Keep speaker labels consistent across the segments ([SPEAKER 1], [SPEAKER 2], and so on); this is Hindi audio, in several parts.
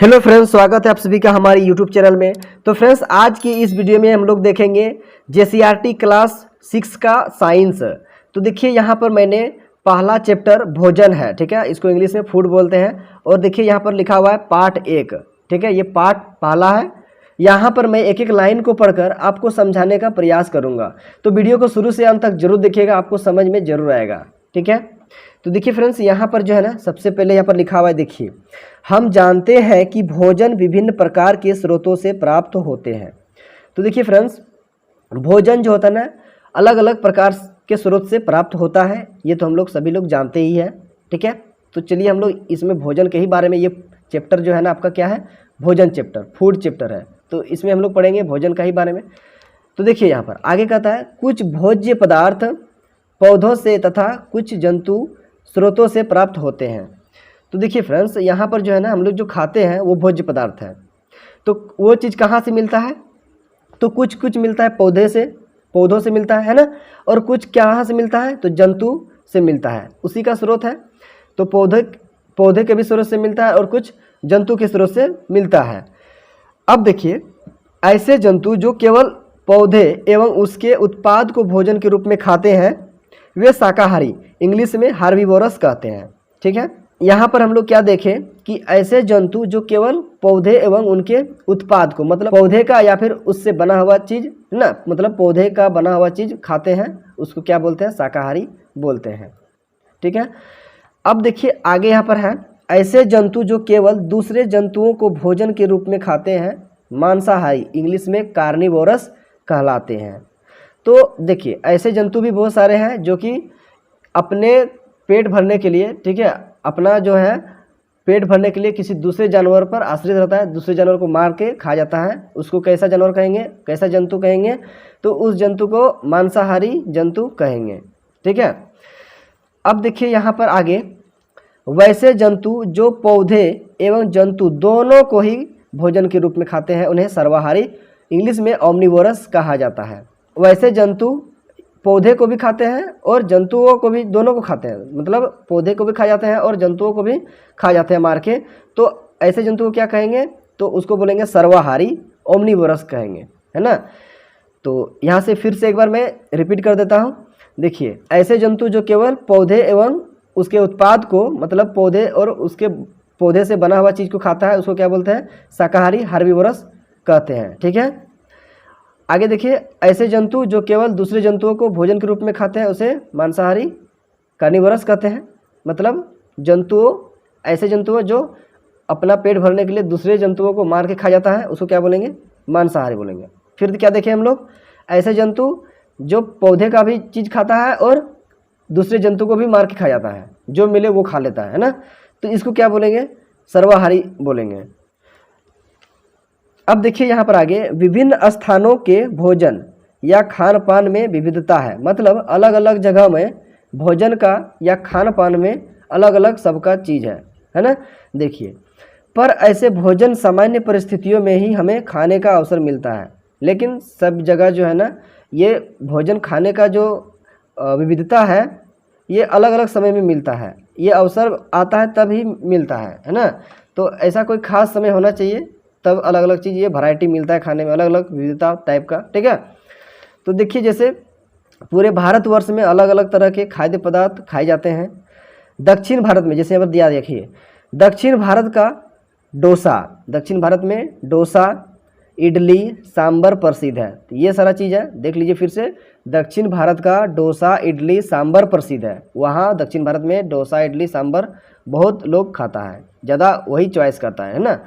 [SPEAKER 1] हेलो फ्रेंड्स, स्वागत है आप सभी का हमारे यूट्यूब चैनल में। तो फ्रेंड्स, आज की इस वीडियो में हम लोग देखेंगे जेसीईआरटी क्लास 6 का साइंस। तो देखिए यहाँ पर मैंने पहला चैप्टर भोजन है, ठीक है, इसको इंग्लिश में फूड बोलते हैं। और देखिए यहाँ पर लिखा हुआ है पार्ट 1, ठीक है, ये पार्ट पहला है। यहाँ पर मैं एक एक लाइन को पढ़कर आपको समझाने का प्रयास करूँगा, तो वीडियो को शुरू से अंत तक जरूर देखिएगा, आपको समझ में जरूर आएगा, ठीक है। तो देखिए फ्रेंड्स, यहाँ पर जो है ना, सबसे पहले यहाँ पर लिखा हुआ है, देखिए, हम जानते हैं कि भोजन विभिन्न प्रकार के स्रोतों से प्राप्त होते हैं। तो देखिए फ्रेंड्स, भोजन जो होता है ना, अलग अलग प्रकार के स्रोत से प्राप्त होता है, ये तो हम लोग सभी लोग जानते ही हैं, ठीक है। तो चलिए हम लोग इसमें भोजन के ही बारे में, ये चैप्टर जो है ना आपका क्या है, भोजन चैप्टर, फूड चैप्टर है, तो इसमें हम लोग पढ़ेंगे भोजन का ही बारे में। तो देखिए यहाँ पर आगे कहता है, कुछ भोज्य पदार्थ पौधों से तथा कुछ जंतु स्रोतों से प्राप्त होते हैं। तो देखिए फ्रेंड्स, यहाँ पर जो है ना, हम लोग जो खाते हैं वो भोज्य पदार्थ है। तो वो चीज़ कहाँ से मिलता है? तो कुछ कुछ मिलता है पौधों से मिलता है ना। और कुछ कहाँ से मिलता है? तो जंतु से मिलता है, उसी का स्रोत है। तो पौधे के भी स्रोत से मिलता है और कुछ जंतु के स्रोत से मिलता है। अब देखिए, ऐसे जंतु जो केवल पौधे एवं उसके उत्पाद को भोजन के रूप में खाते हैं वे शाकाहारी, इंग्लिश में हार्बिवोरस कहते हैं, ठीक है। यहाँ पर हम लोग क्या देखें कि ऐसे जंतु जो केवल पौधे एवं उनके उत्पाद को, मतलब पौधे का या फिर उससे बना हुआ चीज़ ना, मतलब पौधे का बना हुआ चीज़ खाते हैं, उसको क्या बोलते हैं? शाकाहारी बोलते हैं, ठीक है। अब देखिए आगे यहाँ पर है, ऐसे जंतु जो केवल दूसरे जंतुओं को भोजन के रूप में खाते हैं मांसाहारी, इंग्लिश में कार्निवोरस कहलाते हैं। तो देखिए, ऐसे जंतु भी बहुत सारे हैं जो कि अपने पेट भरने के लिए, ठीक है, अपना जो है पेट भरने के लिए किसी दूसरे जानवर पर आश्रित रहता है, दूसरे जानवर को मार के खा जाता है, उसको कैसा जानवर कहेंगे, कैसा जंतु कहेंगे? तो उस जंतु को मांसाहारी जंतु कहेंगे, ठीक है। अब देखिए यहाँ पर आगे, वैसे जंतु जो पौधे एवं जंतु दोनों को ही भोजन के रूप में खाते हैं उन्हें सर्वाहारी, इंग्लिश में ओमनिवोरस कहा जाता है। वैसे जंतु पौधे को भी खाते हैं और जंतुओं को भी, दोनों को खाते हैं, मतलब पौधे को भी खा जाते हैं और जंतुओं को भी खा जाते हैं मार के। तो ऐसे जंतु को क्या कहेंगे? तो उसको बोलेंगे सर्वाहारी, ओमनिवोरस कहेंगे, है ना। तो यहाँ से फिर से एक बार मैं रिपीट कर देता हूँ। देखिए, ऐसे जंतु जो केवल पौधे एवं उसके उत्पाद को, मतलब पौधे और उसके पौधे से बना हुआ चीज़ को खाता है, उसको क्या बोलते हैं? शाकाहारी, हार्बिवोरस कहते हैं, ठीक है। आगे देखिए, ऐसे जंतु जो केवल दूसरे जंतुओं को भोजन के रूप में खाते हैं उसे मांसाहारी, कार्निवोरस कहते हैं। मतलब ऐसे जंतु जो अपना पेट भरने के लिए दूसरे जंतुओं को मार के खा जाता है, उसको क्या बोलेंगे? मांसाहारी बोलेंगे। फिर क्या देखें हम लोग? ऐसे जंतु जो पौधे का भी चीज़ खाता है और दूसरे जंतु को भी मार के खा जाता है, जो मिले वो खा लेता है ना। तो इसको क्या बोलेंगे? सर्वाहारी बोलेंगे। अब देखिए यहाँ पर आगे, विभिन्न स्थानों के भोजन या खान पान में विविधता है, मतलब अलग अलग जगह में भोजन का या खान पान में अलग अलग सबका चीज़ है ना। देखिए, पर ऐसे भोजन सामान्य परिस्थितियों में ही हमें खाने का अवसर मिलता है, लेकिन सब जगह जो है ना, ये भोजन खाने का जो विविधता है ये अलग अलग समय में मिलता है, ये अवसर आता है तब ही मिलता है ना। तो ऐसा कोई खास समय होना चाहिए, तब अलग अलग चीज़, ये वैरायटी मिलता है खाने में, अलग अलग विविधता टाइप का, ठीक है। तो देखिए, जैसे पूरे भारतवर्ष में अलग अलग तरह के खाद्य पदार्थ खाए जाते हैं। दक्षिण भारत में, जैसे यहाँ पर दिया देखिए, दक्षिण भारत का डोसा, दक्षिण भारत में डोसा, इडली, सांभर प्रसिद्ध है। तो ये सारा चीज़ है, देख लीजिए फिर से, दक्षिण भारत का डोसा, इडली, सांभर प्रसिद्ध है। वहाँ दक्षिण भारत में डोसा, इडली, सांभर बहुत लोग खाता है, ज़्यादा वही चॉइस करता है ना।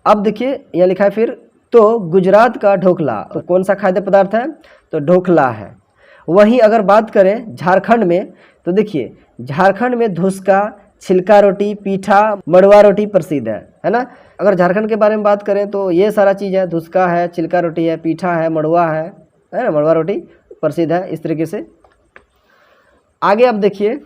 [SPEAKER 1] अब देखिए यहाँ लिखा है फिर, तो गुजरात का ढोकला, तो कौन सा खाद्य पदार्थ है? तो ढोकला है। वहीं अगर बात करें झारखंड में, तो देखिए झारखंड में धुसका, छिलका रोटी, पीठा, मड़वा रोटी प्रसिद्ध है ना। अगर झारखंड के बारे में बात करें तो ये सारा चीज़ है, धुसका है, छिलका रोटी है, पीठा है, मड़वा है ना, मड़वा रोटी प्रसिद्ध है, इस तरीके से। आगे अब देखिए,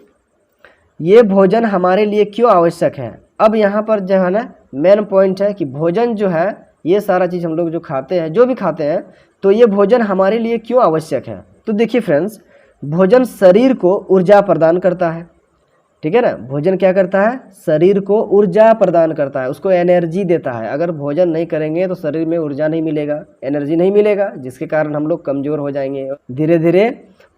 [SPEAKER 1] ये भोजन हमारे लिए क्यों आवश्यक है। अब यहाँ पर जो है ना, मेन पॉइंट है कि भोजन जो है, ये सारा चीज़ हम लोग जो खाते हैं, जो भी खाते हैं, तो ये भोजन हमारे लिए क्यों आवश्यक है। तो देखिए फ्रेंड्स, भोजन शरीर को ऊर्जा प्रदान करता है, ठीक है ना। भोजन क्या करता है, शरीर को ऊर्जा प्रदान करता है, उसको एनर्जी देता है। अगर भोजन नहीं करेंगे तो शरीर में ऊर्जा नहीं मिलेगा, एनर्जी नहीं मिलेगा, जिसके कारण हम लोग कमज़ोर हो जाएंगे, धीरे धीरे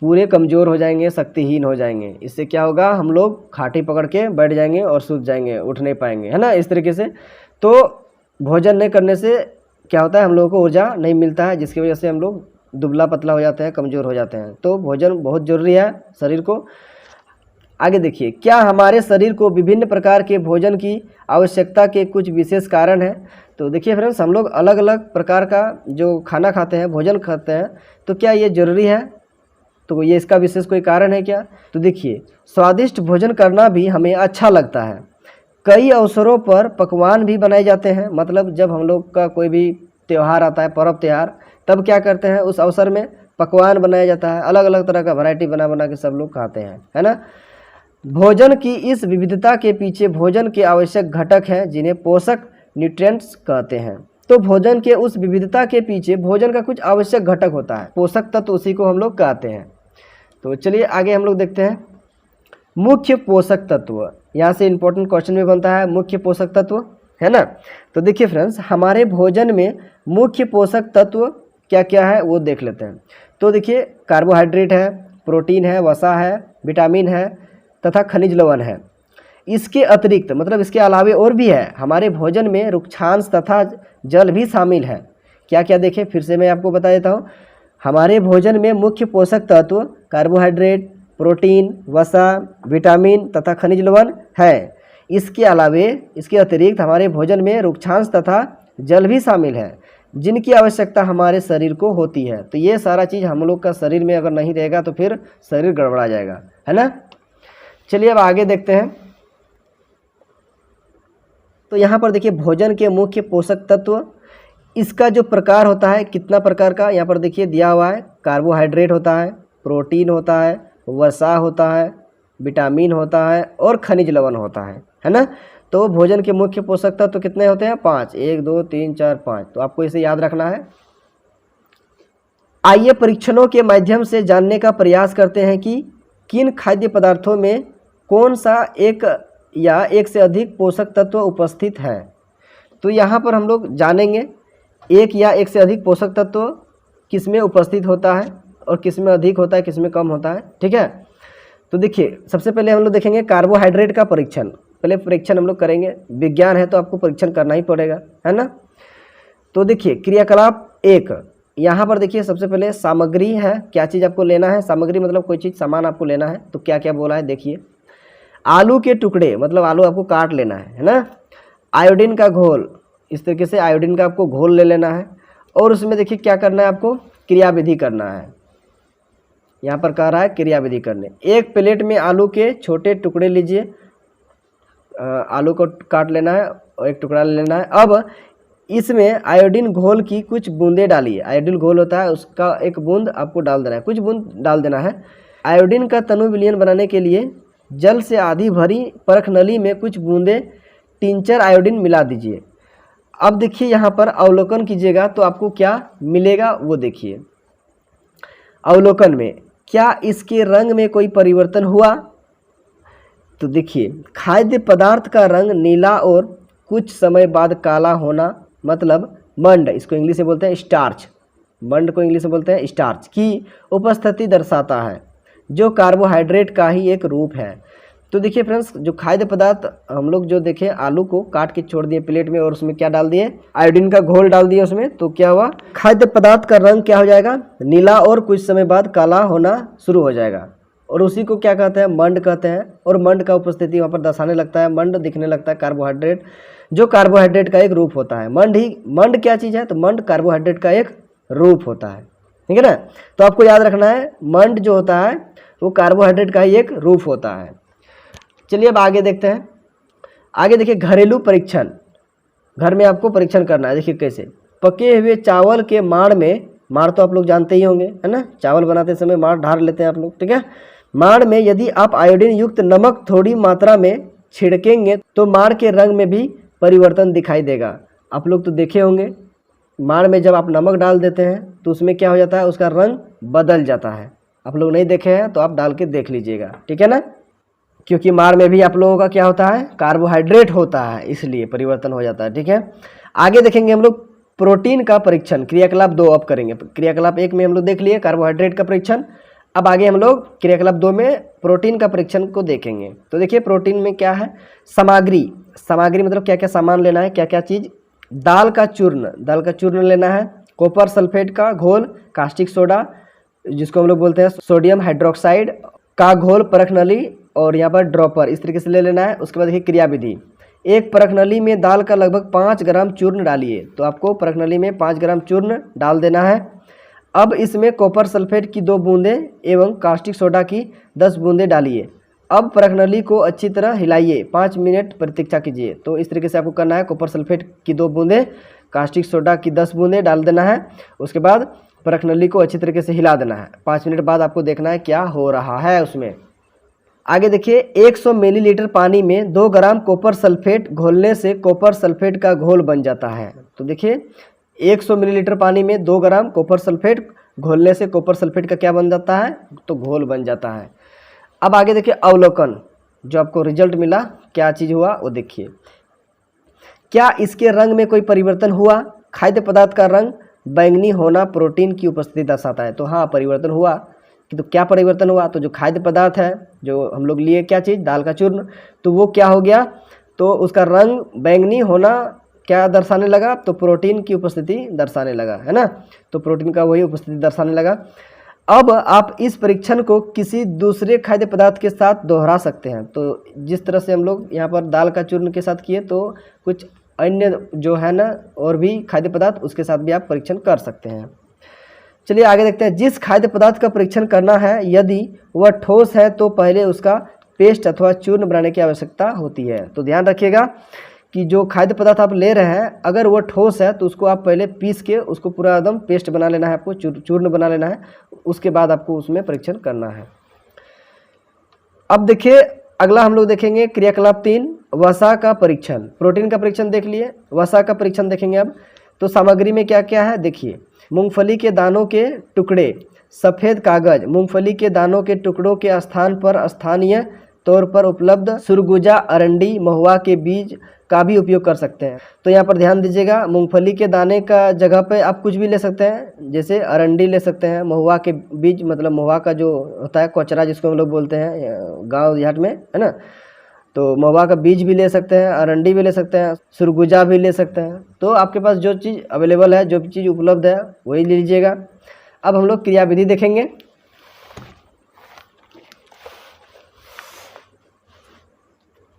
[SPEAKER 1] पूरे कमज़ोर हो जाएंगे, शक्तिहीन हो जाएंगे। इससे क्या होगा, हम लोग खाटी पकड़ के बैठ जाएंगे और सूत जाएंगे, उठ नहीं पाएंगे, है ना, इस तरीके से। तो भोजन नहीं करने से क्या होता है, हम लोगों को ऊर्जा नहीं मिलता है, जिसकी वजह से हम लोग दुबला पतला हो जाते हैं, कमज़ोर हो जाते हैं। तो भोजन बहुत ज़रूरी है शरीर को। आगे देखिए, क्या हमारे शरीर को विभिन्न प्रकार के भोजन की आवश्यकता के कुछ विशेष कारण हैं। तो देखिए फ्रेंड्स, हम लोग अलग अलग प्रकार का जो खाना खाते हैं, भोजन खाते हैं, तो क्या ये ज़रूरी है, तो ये इसका विशेष कोई कारण है क्या। तो देखिए, स्वादिष्ट भोजन करना भी हमें अच्छा लगता है। कई अवसरों पर पकवान भी बनाए जाते हैं, मतलब जब हम लोग का कोई भी त्यौहार आता है, पर्व त्यौहार, तब क्या करते हैं, उस अवसर में पकवान बनाया जाता है, अलग अलग तरह का वैरायटी बना बना के सब लोग खाते हैं, है ना। भोजन की इस विविधता के पीछे भोजन के आवश्यक घटक हैं, जिन्हें पोषक न्यूट्रिएंट्स कहते हैं। तो भोजन के उस विविधता के पीछे भोजन का कुछ आवश्यक घटक होता है, पोषक तत्व उसी को हम लोग कहते हैं। तो चलिए आगे हम लोग देखते हैं मुख्य पोषक तत्व। यहाँ से इंपॉर्टेंट क्वेश्चन भी बनता है, मुख्य पोषक तत्व, है ना। तो देखिए फ्रेंड्स, हमारे भोजन में मुख्य पोषक तत्व क्या क्या है वो देख लेते हैं। तो देखिए, कार्बोहाइड्रेट है, प्रोटीन है, वसा है, विटामिन है तथा खनिज लवण है। इसके अतिरिक्त, मतलब इसके अलावे और भी है, हमारे भोजन में रुक्षांश तथा जल भी शामिल है। क्या क्या देखें, फिर से मैं आपको बता देता हूँ। हमारे भोजन में मुख्य पोषक तत्व कार्बोहाइड्रेट, प्रोटीन, वसा, विटामिन तथा खनिज लवण है। इसके अलावे, इसके अतिरिक्त हमारे भोजन में रुक्षांश तथा जल भी शामिल है, जिनकी आवश्यकता हमारे शरीर को होती है। तो ये सारा चीज़ हम लोग का शरीर में अगर नहीं रहेगा तो फिर शरीर गड़बड़ा जाएगा, है ना। चलिए अब आगे देखते हैं। तो यहाँ पर देखिए, भोजन के मुख्य पोषक तत्व, इसका जो प्रकार होता है, कितना प्रकार का यहाँ पर देखिए दिया हुआ है। कार्बोहाइड्रेट होता है, प्रोटीन होता है, वसा होता है, विटामिन होता है और खनिज लवण होता है ना। तो भोजन के मुख्य पोषक तत्व तो कितने होते हैं, 5, 1 2 3 4 5। तो आपको इसे याद रखना है। आइए परीक्षणों के माध्यम से जानने का प्रयास करते हैं कि किन खाद्य पदार्थों में कौन सा एक या एक से अधिक पोषक तत्व उपस्थित है। तो यहाँ पर हम लोग जानेंगे एक या एक से अधिक पोषक तत्व किस में उपस्थित होता है और किस में अधिक होता है, किस में कम होता है, ठीक है। तो देखिए, सबसे पहले हम लोग देखेंगे कार्बोहाइड्रेट का परीक्षण। पहले परीक्षण हम लोग करेंगे, विज्ञान है तो आपको परीक्षण करना ही पड़ेगा, है ना। तो देखिए, क्रियाकलाप 1, यहाँ पर देखिए सबसे पहले सामग्री है, क्या चीज़ आपको लेना है, सामग्री मतलब कोई चीज़ सामान आपको लेना है। तो क्या क्या बोला है देखिए, आलू के टुकड़े, मतलब आलू आपको काट लेना है ना। आयोडीन का घोल, इस तरीके से आयोडीन का आपको घोल ले लेना है। और उसमें देखिए क्या करना है, आपको क्रियाविधि करना है। यहाँ पर कह रहा है क्रियाविधि करने। एक प्लेट में आलू के छोटे टुकड़े लीजिए, आलू को काट लेना है और एक टुकड़ा ले लेना है। अब इसमें आयोडीन घोल की कुछ बूंदें डालिए। आयोडीन घोल होता है, उसका एक बूंद आपको डाल देना है, कुछ बूंद डाल देना है। आयोडीन का तनु विलयन बनाने के लिए जल से आधी भरी परख नली में कुछ बूंदें टिंचर आयोडीन मिला दीजिए। अब देखिए यहाँ पर अवलोकन कीजिएगा तो आपको क्या मिलेगा वो देखिए। अवलोकन में क्या इसके रंग में कोई परिवर्तन हुआ। तो देखिए, खाद्य पदार्थ का रंग नीला और कुछ समय बाद काला होना, मतलब मंड, इसको इंग्लिश में बोलते हैं स्टार्च, मंड को इंग्लिश में बोलते हैं स्टार्च की उपस्थिति दर्शाता है, जो कार्बोहाइड्रेट का ही एक रूप है। तो देखिए फ्रेंड्स, जो खाद्य पदार्थ हम लोग जो देखें, आलू को काट के छोड़ दिए प्लेट में और उसमें क्या डाल दिए, आयोडीन का घोल डाल दिए उसमें, तो क्या हुआ, खाद्य पदार्थ का रंग क्या हो जाएगा, नीला और कुछ समय बाद काला होना शुरू हो जाएगा। और उसी को क्या कहते हैं, मंड कहते हैं। और मंड का उपस्थिति वहाँ पर दर्शाने लगता है, मंड दिखने लगता है कार्बोहाइड्रेट, जो कार्बोहाइड्रेट का एक रूप होता है। मंड क्या चीज़ है, तो मंड कार्बोहाइड्रेट का एक रूप होता है, ठीक है ना। तो आपको याद रखना है, मंड जो होता है वो कार्बोहाइड्रेट का ही एक रूप होता है। चलिए अब आगे देखते हैं। आगे देखिए, घरेलू परीक्षण, घर में आपको परीक्षण करना है। देखिए कैसे, पके हुए चावल के माड़ में, माड़ तो आप लोग जानते ही होंगे, है ना, चावल बनाते समय माड़ ढार लेते हैं आप लोग, ठीक है। माड़ में यदि आप आयोडीन युक्त नमक थोड़ी मात्रा में छिड़केंगे तो माड़ के रंग में भी परिवर्तन दिखाई देगा। आप लोग तो देखे होंगे, माड़ में जब आप नमक डाल देते हैं तो उसमें क्या हो जाता है, उसका रंग बदल जाता है। आप लोग नहीं देखे हैं तो आप डाल के देख लीजिएगा, ठीक है ना। क्योंकि मार में भी आप लोगों का क्या होता है, कार्बोहाइड्रेट होता है, इसलिए परिवर्तन हो जाता है। ठीक है, आगे देखेंगे हम लोग प्रोटीन का परीक्षण, क्रियाकलाप 2 अब करेंगे। क्रियाकलाप 1 में हम लोग देख लिए कार्बोहाइड्रेट का परीक्षण, अब आगे हम लोग क्रियाकलाप 2 में प्रोटीन का परीक्षण को देखेंगे। तो देखिए प्रोटीन में क्या है, सामग्री, सामग्री मतलब क्या क्या सामान लेना है, क्या क्या चीज़, दाल का चूर्ण लेना है, कॉपर सल्फेट का घोल, कास्टिक सोडा जिसको हम लोग बोलते हैं सोडियम हाइड्रोक्साइड का घोल, परख नली और यहाँ पर ड्रॉपर, इस तरीके से ले लेना है। उसके बाद देखिए क्रियाविधि, एक परख नली में दाल का लगभग 5 ग्राम चूर्ण डालिए, तो आपको परख नली में 5 ग्राम चूर्ण डाल देना है। अब इसमें कॉपर सल्फेट की 2 बूंदें एवं कास्टिक सोडा की 10 बूंदें डालिए। अब परख नली को अच्छी तरह हिलाइए, 5 मिनट प्रतीक्षा कीजिए। तो इस तरीके से आपको करना है, कॉपर सल्फेट की 2 बूंदें, कास्टिक सोडा की 10 बूंदें डाल देना है। उसके बाद परख नली को अच्छी तरीके से हिला देना है। 5 मिनट बाद आपको देखना है क्या हो रहा है उसमें। आगे देखिए 100 मिलीलीटर पानी में 2 ग्राम कॉपर सल्फेट घोलने से कॉपर सल्फेट का घोल बन जाता है। तो देखिए 100 मिलीलीटर पानी में 2 ग्राम कॉपर सल्फेट घोलने से कॉपर सल्फेट का क्या बन जाता है, तो घोल बन जाता है। अब आगे देखिए अवलोकन, जो आपको रिजल्ट मिला क्या चीज़ हुआ वो देखिए। क्या इसके रंग में कोई परिवर्तन हुआ, खाद्य पदार्थ का रंग बैंगनी होना प्रोटीन की उपस्थिति दर्शाता है। तो हाँ परिवर्तन हुआ, कि तो क्या परिवर्तन हुआ, तो जो खाद्य पदार्थ है जो हम लोग लिए क्या चीज़, दाल का चूर्ण, तो वो क्या हो गया, तो उसका रंग बैंगनी होना क्या दर्शाने लगा, तो प्रोटीन की उपस्थिति दर्शाने लगा, है ना। तो प्रोटीन का वही उपस्थिति दर्शाने लगा। अब आप इस परीक्षण को किसी दूसरे खाद्य पदार्थ के साथ दोहरा सकते हैं। तो जिस तरह से हम लोग यहाँ पर दाल का चूर्ण के साथ किए, तो कुछ अन्य जो है ना और भी खाद्य पदार्थ उसके साथ भी आप परीक्षण कर सकते हैं। चलिए आगे देखते हैं, जिस खाद्य पदार्थ का परीक्षण करना है यदि वह ठोस है तो पहले उसका पेस्ट अथवा चूर्ण बनाने की आवश्यकता होती है। तो ध्यान रखिएगा कि जो खाद्य पदार्थ आप ले रहे हैं अगर वो ठोस है तो उसको आप पहले पीस के उसको पूरा एकदम पेस्ट बना लेना है, आपको चूर्ण बना लेना है, उसके बाद आपको उसमें परीक्षण करना है। अब देखिए अगला हम लोग देखेंगे क्रियाकलाप 3, वसा का परीक्षण। प्रोटीन का परीक्षण देख लिए, वसा का परीक्षण देखेंगे अब। तो सामग्री में क्या क्या है देखिए, मूंगफली के दानों के टुकड़े, सफ़ेद कागज, मूंगफली के दानों के टुकड़ों के स्थान पर स्थानीय तौर पर उपलब्ध सुरगुजा, अरंडी, महुआ के बीज का भी उपयोग कर सकते हैं। तो यहाँ पर ध्यान दीजिएगा, मूंगफली के दाने का जगह पे आप कुछ भी ले सकते हैं, जैसे अरंडी ले सकते हैं, महुआ के बीज मतलब महुआ का जो होता है कोचरा जिसको हम लोग बोलते हैं गाँव देहात में, है ना, तो महुआ का बीज भी ले सकते हैं, अरंडी भी ले सकते हैं, सुरगुजा भी ले सकते हैं। तो आपके पास जो चीज़ अवेलेबल है, जो चीज़ उपलब्ध है वही ले लीजिएगा। अब हम लोग क्रियाविधि देखेंगे।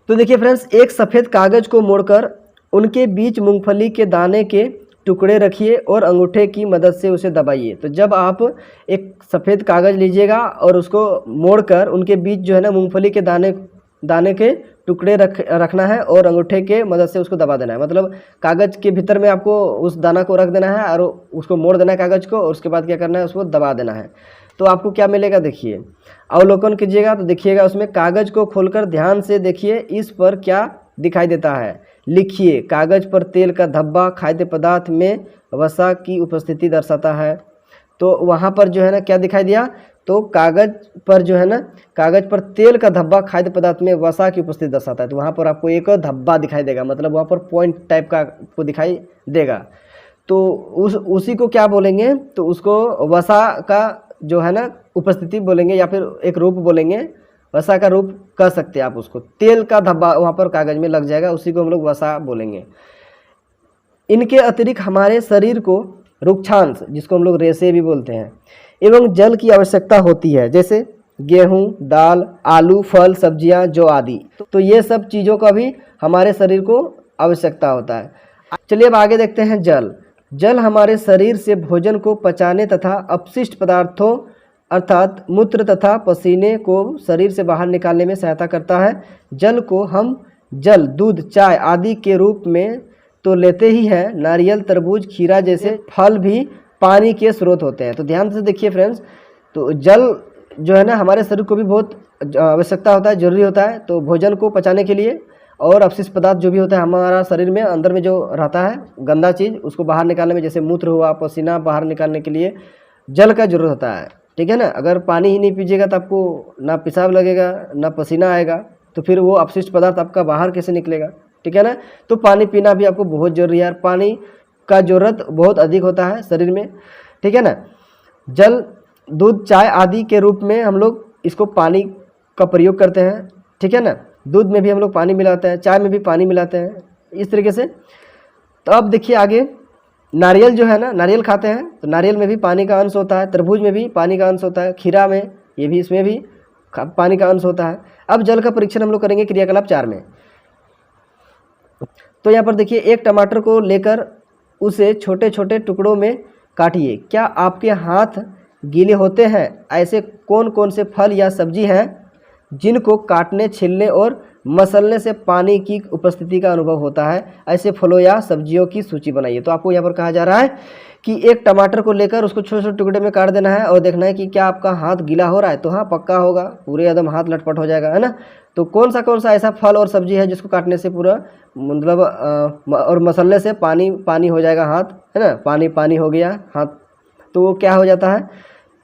[SPEAKER 1] तो देखिए फ्रेंड्स, एक सफ़ेद कागज को मोड़कर उनके बीच मूंगफली के दाने के टुकड़े रखिए और अंगूठे की मदद से उसे दबाइए। तो जब आप एक सफ़ेद कागज़ लीजिएगा और उसको मोड़कर उनके बीच जो है ना मूंगफली के दाने के टुकड़े रखना है और अंगूठे के मदद से उसको दबा देना है। मतलब कागज़ के भीतर में आपको उस दाना को रख देना है और उसको मोड़ देना है कागज़ को, और उसके बाद क्या करना है, उसको दबा देना है। तो आपको क्या मिलेगा देखिए, अवलोकन कीजिएगा तो देखिएगा उसमें कागज़ को खोलकर ध्यान से देखिए इस पर क्या दिखाई देता है। लिखिए, कागज़ पर तेल का धब्बा खाद्य पदार्थ में वसा की उपस्थिति दर्शाता है। तो वहाँ पर जो है ना क्या दिखाई दिया, तो कागज़ पर जो है ना, कागज़ पर तेल का धब्बा खाद्य पदार्थ में वसा की उपस्थिति दर्शाता है। तो वहाँ पर आपको एक धब्बा दिखाई देगा, मतलब वहाँ पर पॉइंट टाइप का आपको दिखाई देगा। तो उसी को क्या बोलेंगे, तो उसको वसा का जो है ना उपस्थिति बोलेंगे, या फिर एक रूप बोलेंगे, वसा का रूप कह सकते हैं आप उसको। तेल का धब्बा वहाँ पर कागज़ में लग जाएगा, उसी को हम लोग वसा बोलेंगे। इनके अतिरिक्त हमारे शरीर को रुक्षांश, जिसको हम लोग रेशे भी बोलते हैं, एवं जल की आवश्यकता होती है, जैसे गेहूं, दाल, आलू, फल, सब्जियां, जौ आदि। तो ये सब चीज़ों का भी हमारे शरीर को आवश्यकता होता है। चलिए अब आगे देखते हैं जल। जल हमारे शरीर से भोजन को पचाने तथा अपशिष्ट पदार्थों अर्थात मूत्र तथा पसीने को शरीर से बाहर निकालने में सहायता करता है। जल को हम जल, दूध, चाय आदि के रूप में तो लेते ही हैं, नारियल, तरबूज, खीरा जैसे फल भी पानी के स्रोत होते हैं। तो ध्यान से देखिए फ्रेंड्स, तो जल जो है ना हमारे शरीर को भी बहुत आवश्यकता होता है, जरूरी होता है। तो भोजन को पचाने के लिए और अपशिष्ट पदार्थ जो भी होता है हमारा शरीर में अंदर में जो रहता है गंदा चीज़, उसको बाहर निकालने में, जैसे मूत्र हुआ, पसीना बाहर निकालने के लिए जल का जरूरत होता है। ठीक है ना, अगर पानी ही नहीं पीजिएगा तो आपको ना पेशाब लगेगा ना पसीना आएगा, तो फिर वो अपशिष्ट पदार्थ आपका बाहर कैसे निकलेगा, ठीक है ना। तो पानी पीना भी आपको बहुत ज़रूरी है यार, पानी का ज़रूरत बहुत अधिक होता है शरीर में, ठीक है ना। जल, दूध, चाय आदि के रूप में हम लोग इसको पानी का प्रयोग करते हैं, ठीक है ना। दूध में भी हम लोग पानी मिलाते हैं, चाय में भी पानी मिलाते हैं, इस तरीके से। तो अब देखिए आगे, नारियल जो है ना, नारियल खाते हैं तो नारियल में भी पानी का अंश होता है, तरबूज में भी पानी का अंश होता है, खीरा में, ये भी, इसमें भी पानी का अंश होता है। अब जल का परीक्षण हम लोग करेंगे क्रियाकलाप 4 में। तो यहाँ पर देखिए, एक टमाटर को लेकर उसे छोटे छोटे टुकड़ों में काटिए। क्या आपके हाथ गीले होते हैं? ऐसे कौन कौन से फल या सब्जी हैं जिनको काटने, छीलने और मसलने से पानी की उपस्थिति का अनुभव होता है? ऐसे फलों या सब्जियों की सूची बनाइए। तो आपको यहाँ पर कहा जा रहा है कि एक टमाटर को लेकर उसको छोटे छोटे टुकड़े में काट देना है और देखना है कि क्या आपका हाथ गीला हो रहा है। तो हाँ, पक्का होगा, पूरे एकदम हाथ लटपट हो जाएगा, है ना। तो कौन सा ऐसा फल और सब्जी है जिसको काटने से पूरा मतलब और मसलने से पानी पानी हो जाएगा हाथ, है ना, पानी पानी हो गया हाथ, तो वो क्या हो जाता है,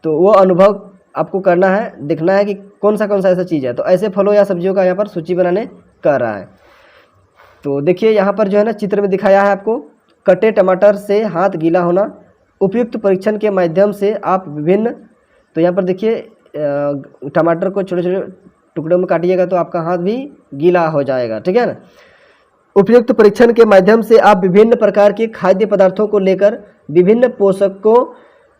[SPEAKER 1] तो वो अनुभव आपको करना है, देखना है कि कौन सा ऐसा चीज़ है। तो ऐसे फलों या सब्जियों का यहाँ पर सूची बनाने कर रहा है। तो देखिए यहाँ पर जो है ना, चित्र में दिखाया है आपको, कटे टमाटर से हाथ गीला होना। उपयुक्त परीक्षण के माध्यम से आप विभिन्न, तो यहाँ पर देखिए टमाटर को छोटे छोटे टुकड़ों में काटिएगा तो आपका हाथ भी गीला हो जाएगा, ठीक है ना। उपयुक्त परीक्षण के माध्यम से आप विभिन्न प्रकार के खाद्य पदार्थों को लेकर विभिन्न पोषकों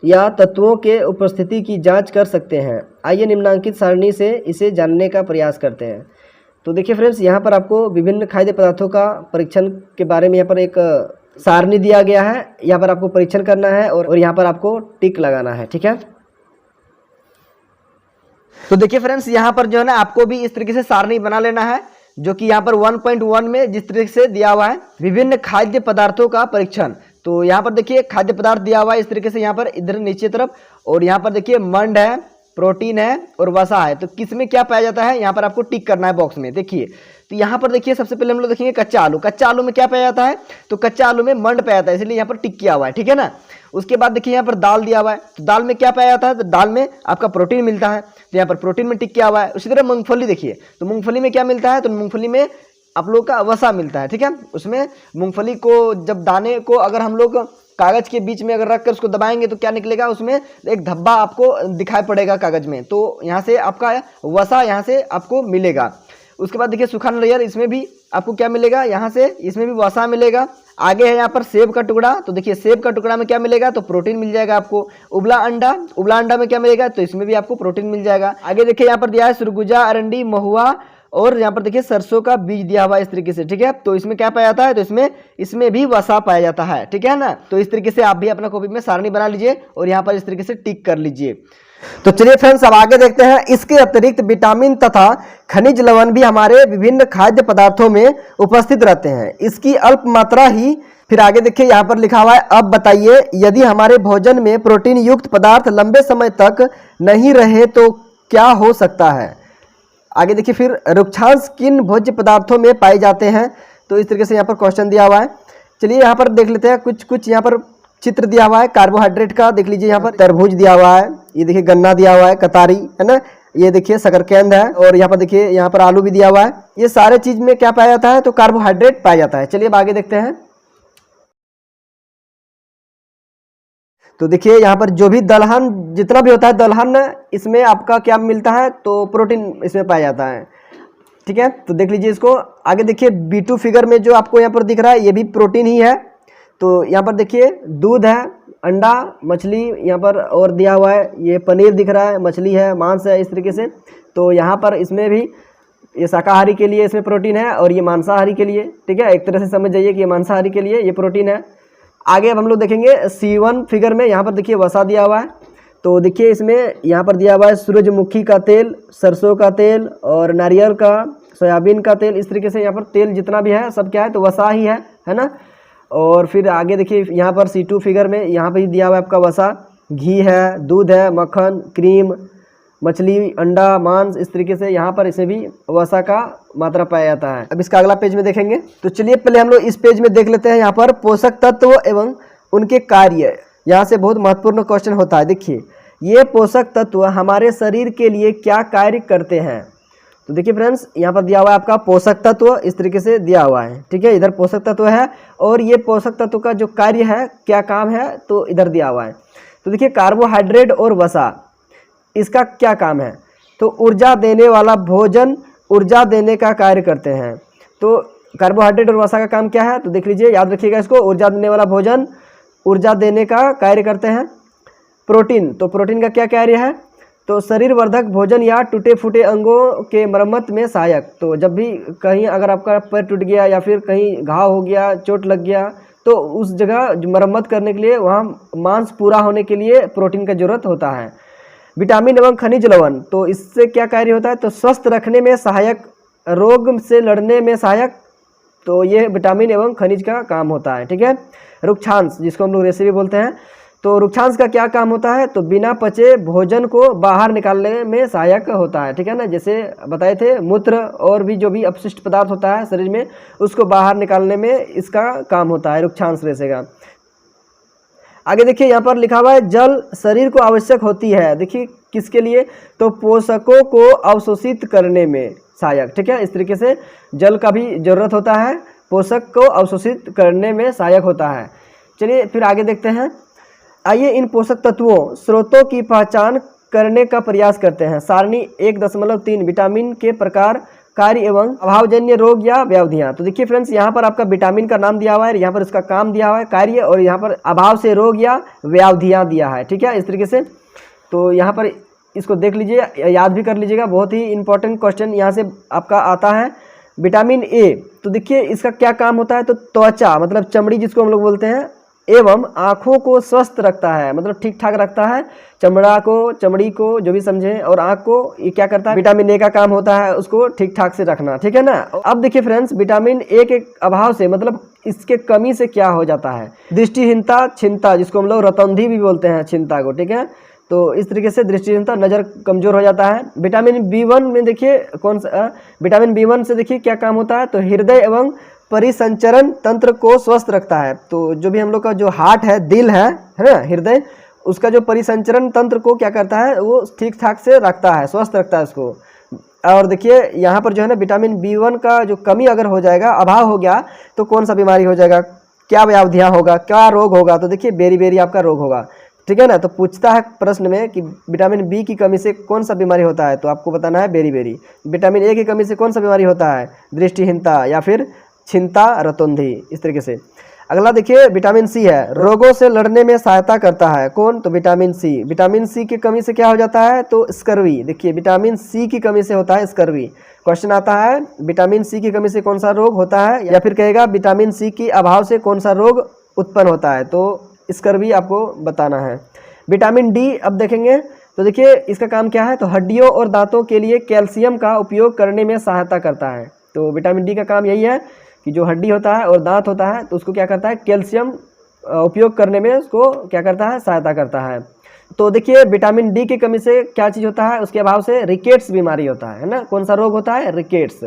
[SPEAKER 1] या तत्वों के उपस्थिति की जांच कर सकते हैं। आइए निम्नांकित सारणी से इसे जानने का प्रयास करते हैं। तो देखिए फ्रेंड्स, यहाँ पर आपको विभिन्न खाद्य पदार्थों का परीक्षण के बारे में यहाँ पर एक सारणी दिया गया है। यहाँ पर आपको परीक्षण करना है और यहाँ पर आपको टिक लगाना है, ठीक है। तो देखिए फ्रेंड्स, यहाँ पर जो है ना, आपको भी इस तरीके से सारणी बना लेना है, जो कि यहाँ पर 1.1 में जिस तरीके से दिया हुआ है, विभिन्न खाद्य पदार्थों का परीक्षण। तो यहाँ पर देखिए खाद्य पदार्थ दिया हुआ है इस तरीके से, यहाँ पर इधर नीचे तरफ, और यहाँ पर देखिए मंड है, प्रोटीन है और वसा है। तो किस में क्या पाया जाता है, यहाँ पर आपको टिक करना है बॉक्स में। देखिए, तो यहाँ पर देखिए सबसे पहले हम लोग देखेंगे कच्चा आलू। कच्चा आलू में क्या पाया जाता है, तो कच्चा आलू में मंड पाया जाता है, इसलिए यहाँ पर टिक किया हुआ है, ठीक है ना। उसके बाद देखिए यहाँ पर दाल दिया हुआ है, तो दाल में क्या पाया जाता है, तो दाल में आपका प्रोटीन मिलता है, तो यहाँ पर प्रोटीन में टिक किया हुआ है। उसी तरह मूंगफली देखिए, तो मूंगफली में क्या मिलता है, तो मूंगफली में आप लोग का वसा मिलता है, ठीक है। उसमें मूंगफली को जब दाने को अगर हम लोग कागज के बीच में अगर रखकर उसको दबाएंगे तो क्या निकलेगा, उसमें एक धब्बा आपको दिखाई पड़ेगा कागज में, तो यहाँ से आपका वसा यहाँ से आपको मिलेगा। उसके बाद देखिए सूखा नारियल, इसमें भी आपको क्या मिलेगा, यहाँ से इसमें भी वसा मिलेगा। आगे है यहाँ पर सेब का टुकड़ा, तो देखिए सेब का टुकड़ा में क्या मिलेगा, तो प्रोटीन मिल जाएगा आपको। उबला अंडा, उबला अंडा में क्या मिलेगा, तो इसमें भी आपको प्रोटीन मिल जाएगा। आगे देखिए यहाँ पर दिया है सुरगुजा, अरंडी, महुआ और यहाँ पर देखिए सरसों का बीज दिया हुआ है इस तरीके से, ठीक है। तो इसमें क्या पाया जाता है, तो इसमें भी वसा पाया जाता है, ठीक है ना। तो इस तरीके से आप भी अपना कॉपी में सारणी बना लीजिए और यहाँ पर इस तरीके से टिक कर लीजिए। तो चलिए फ्रेंड्स, अब आगे देखते हैं। इसके अतिरिक्त विटामिन तथा खनिज लवण भी हमारे विभिन्न खाद्य पदार्थों में उपस्थित रहते हैं, इसकी अल्प मात्रा ही। फिर आगे देखिए यहाँ पर लिखा हुआ है, अब बताइए यदि हमारे भोजन में प्रोटीन युक्त पदार्थ लंबे समय तक नहीं रहे तो क्या हो सकता है। आगे देखिए फिर रुक्षांश किन भोज्य पदार्थों में पाए जाते हैं, तो इस तरीके से यहाँ पर क्वेश्चन दिया हुआ है। चलिए यहाँ पर देख लेते हैं, कुछ यहाँ पर चित्र दिया हुआ है कार्बोहाइड्रेट का। देख लीजिए यहाँ पर तरबूज दिया हुआ है, ये देखिए गन्ना दिया हुआ है, कतारी है ना, ये देखिए शकरकंद है, और यहाँ पर देखिए यहाँ पर आलू भी दिया हुआ है। ये सारे चीज में क्या पाया जाता है, तो कार्बोहाइड्रेट पाया जाता है। चलिए अब आगे देखते हैं। तो देखिए यहाँ पर जो भी दलहन जितना भी होता है दलहन, इसमें आपका क्या मिलता है, तो प्रोटीन इसमें पाया जाता है, ठीक है। तो देख लीजिए इसको। आगे देखिए B2 फिगर में जो आपको यहाँ पर दिख रहा है ये भी प्रोटीन ही है। तो यहाँ पर देखिए दूध है, अंडा, मछली यहाँ पर और दिया हुआ है, ये पनीर दिख रहा है, मछली है, मांस है, इस तरीके से। तो यहाँ पर इसमें भी ये शाकाहारी के लिए इसमें प्रोटीन है और ये मांसाहारी के लिए, ठीक है। एक तरह से समझ जाइए कि ये मांसाहारी के लिए ये प्रोटीन है। आगे अब हम लोग देखेंगे C1 फिगर में, यहाँ पर देखिए वसा दिया हुआ है। तो देखिए इसमें यहाँ पर दिया हुआ है सूरजमुखी का तेल, सरसों का तेल और नारियल का, सोयाबीन का तेल, इस तरीके से यहाँ पर तेल जितना भी है सब क्या है, तो वसा ही है ना। और फिर आगे देखिए यहाँ पर C2 फिगर में यहाँ पर दिया हुआ है आपका वसा, घी है, दूध है, मक्खन, क्रीम, मछली, अंडा, मांस, इस तरीके से यहाँ पर इसे भी वसा का मात्रा पाया जाता है। अब इसका अगला पेज में देखेंगे। तो चलिए पहले हम लोग इस पेज में देख लेते हैं यहाँ पर पोषक तत्व एवं उनके कार्य। यहाँ से बहुत महत्वपूर्ण क्वेश्चन होता है। देखिए ये पोषक तत्व हमारे शरीर के लिए क्या कार्य करते हैं। तो देखिए फ्रेंड्स, यहाँ पर दिया हुआ है आपका पोषक तत्व, इस तरीके से दिया हुआ है, ठीक है। इधर पोषक तत्व है और ये पोषक तत्व का जो कार्य है, क्या काम है, तो इधर दिया हुआ है। तो देखिए कार्बोहाइड्रेट और वसा, इसका क्या काम है, तो ऊर्जा देने वाला भोजन ऊर्जा देने का कार्य करते हैं। तो कार्बोहाइड्रेट और वसा का काम क्या है, तो देख लीजिए, याद रखिएगा इसको, ऊर्जा देने वाला भोजन ऊर्जा देने का कार्य करते हैं। प्रोटीन, तो प्रोटीन का क्या कार्य है, तो शरीर वर्धक भोजन या टूटे फूटे अंगों के मरम्मत में सहायक। तो जब भी कहीं अगर आपका पैर टूट गया या फिर कहीं घाव हो गया, चोट लग गया, तो उस जगह मरम्मत करने के लिए, वहाँ मांस पूरा होने के लिए प्रोटीन का जरूरत होता है। विटामिन एवं खनिज लवण, तो इससे क्या कार्य होता है, तो स्वस्थ रखने में सहायक, रोग से लड़ने में सहायक, तो ये विटामिन एवं खनिज का काम होता है, ठीक है। रुक्षांश, जिसको हम लोग रेसिपी बोलते हैं, तो रुक्षांश का क्या काम होता है, तो बिना पचे भोजन को बाहर निकालने में सहायक होता है, ठीक है ना। जैसे बताए थे, मूत्र और भी जो भी अपशिष्ट पदार्थ होता है शरीर में, उसको बाहर निकालने में इसका काम होता है, रुक्षांश रेशे का। आगे देखिए, यहाँ पर लिखा हुआ है जल शरीर को आवश्यक होती है। देखिए किसके लिए, तो पोषकों को अवशोषित करने में सहायक, ठीक है। इस तरीके से जल का भी जरूरत होता है, पोषक को अवशोषित करने में सहायक होता है। चलिए फिर आगे देखते हैं। आइए इन पोषक तत्वों स्रोतों की पहचान करने का प्रयास करते हैं। सारणी 1.3 विटामिन के प्रकार, कार्य एवं अभावजन्य रोग या व्याधियाँ। तो देखिए फ्रेंड्स, यहाँ पर आपका विटामिन का नाम दिया हुआ है, यहाँ पर उसका काम दिया हुआ है, कार्य, और यहाँ पर अभाव से रोग या व्याधियाँ दिया है, ठीक है, इस तरीके से। तो यहाँ पर इसको देख लीजिए, याद भी कर लीजिएगा, बहुत ही इंपॉर्टेंट क्वेश्चन यहाँ से आपका आता है। विटामिन ए, तो देखिए इसका क्या काम होता है, तो त्वचा मतलब चमड़ी जिसको हम लोग बोलते हैं, एवं आँखों को स्वस्थ रखता है, मतलब ठीक ठाक रखता है, चमड़ा को, चमड़ी को जो भी समझें, और आँख को, ये क्या करता है, विटामिन ए का काम होता है उसको ठीक ठाक से रखना, ठीक है ना। अब देखिए फ्रेंड्स, विटामिन ए के अभाव से, मतलब इसके कमी से क्या हो जाता है, दृष्टिहीनता, छिनता, जिसको हम लोग रतौंधी भी बोलते हैं छिनता को, ठीक है। तो इस तरीके से दृष्टिहीनता, नज़र कमजोर हो जाता है। विटामिन B1 में देखिए कौन सा, विटामिन B1 से देखिए क्या काम होता है, तो हृदय एवं परिसंचरण तंत्र को स्वस्थ रखता है। तो जो भी हम लोग का जो हार्ट है, दिल है ना, हृदय, उसका जो परिसंचरण तंत्र को क्या करता है, वो ठीक ठाक से रखता है, स्वस्थ रखता है उसको। और देखिए यहाँ पर जो है ना, विटामिन B1 का जो कमी अगर हो जाएगा, अभाव हो गया, तो कौन सा बीमारी हो जाएगा, क्या व्याधियाँ होगा, क्या रोग होगा, तो देखिए बेरी आपका रोग होगा, ठीक है ना। तो पूछता है प्रश्न में कि विटामिन बी की कमी से कौन सा बीमारी होता है, तो आपको बताना है बेरी। विटामिन ए की कमी से कौन सा बीमारी होता है, दृष्टिहीनता या फिर छिनता, रतौंधी, इस तरीके से। अगला देखिए विटामिन सी है, रोगों से लड़ने में सहायता करता है, कौन, तो विटामिन सी। विटामिन सी की कमी से क्या हो जाता है, तो स्कर्वी। देखिए विटामिन सी की कमी से होता है स्कर्वी। क्वेश्चन आता है विटामिन सी की कमी से कौन सा रोग होता है, या फिर कहेगा विटामिन सी की अभाव से कौन सा रोग उत्पन्न होता है, तो स्कर्वी आपको बताना है। विटामिन डी अब देखेंगे, तो देखिए इसका काम क्या है, तो हड्डियों और दांतों के लिए कैल्शियम का उपयोग करने में सहायता करता है। तो विटामिन डी का काम यही है कि जो हड्डी होता है और दांत होता है, तो उसको क्या करता है, कैल्शियम उपयोग करने में उसको क्या करता है, सहायता करता है। तो देखिए विटामिन डी की कमी से क्या चीज़ होता है, उसके अभाव से रिकेट्स बीमारी होता है ना, कौन सा रोग होता है, रिकेट्स।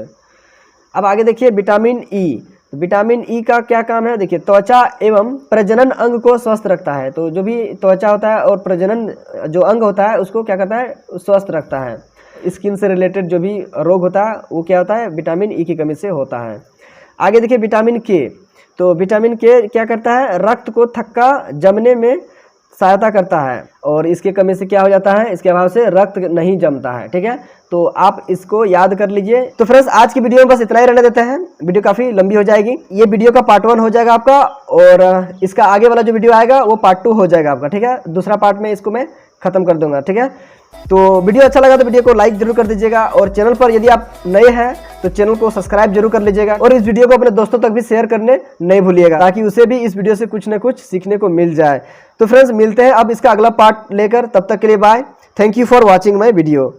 [SPEAKER 1] अब आगे देखिए विटामिन ई, विटामिन ई का क्या काम है, देखिए त्वचा एवं प्रजनन अंग को स्वस्थ रखता है। तो जो भी त्वचा होता है और प्रजनन जो अंग होता है, उसको क्या करता है, स्वस्थ रखता है। स्किन से रिलेटेड जो भी रोग होता है, वो क्या होता है, विटामिन ई की कमी से होता है। आगे देखिए विटामिन के, तो विटामिन के क्या करता है, रक्त को थक्का जमने में सहायता करता है, और इसके कमी से क्या हो जाता है, इसके अभाव से रक्त नहीं जमता है, ठीक है। तो आप इसको याद कर लीजिए। तो फ्रेंड्स आज की वीडियो में बस इतना ही रहने देते हैं, वीडियो काफ़ी लंबी हो जाएगी। ये वीडियो का पार्ट 1 हो जाएगा आपका, और इसका आगे वाला जो वीडियो आएगा वो पार्ट 2 हो जाएगा आपका, ठीक है। दूसरा पार्ट में इसको मैं खत्म कर दूंगा, ठीक है। तो वीडियो अच्छा लगा तो वीडियो को लाइक जरूर कर दीजिएगा, और चैनल पर यदि आप नए हैं तो चैनल को सब्सक्राइब जरूर कर लीजिएगा, और इस वीडियो को अपने दोस्तों तक भी शेयर करने नहीं भूलिएगा, ताकि उसे भी इस वीडियो से कुछ न कुछ सीखने को मिल जाए। तो फ्रेंड्स मिलते हैं अब इसका अगला पार्ट लेकर, तब तक के लिए bye. Thank you for watching my video.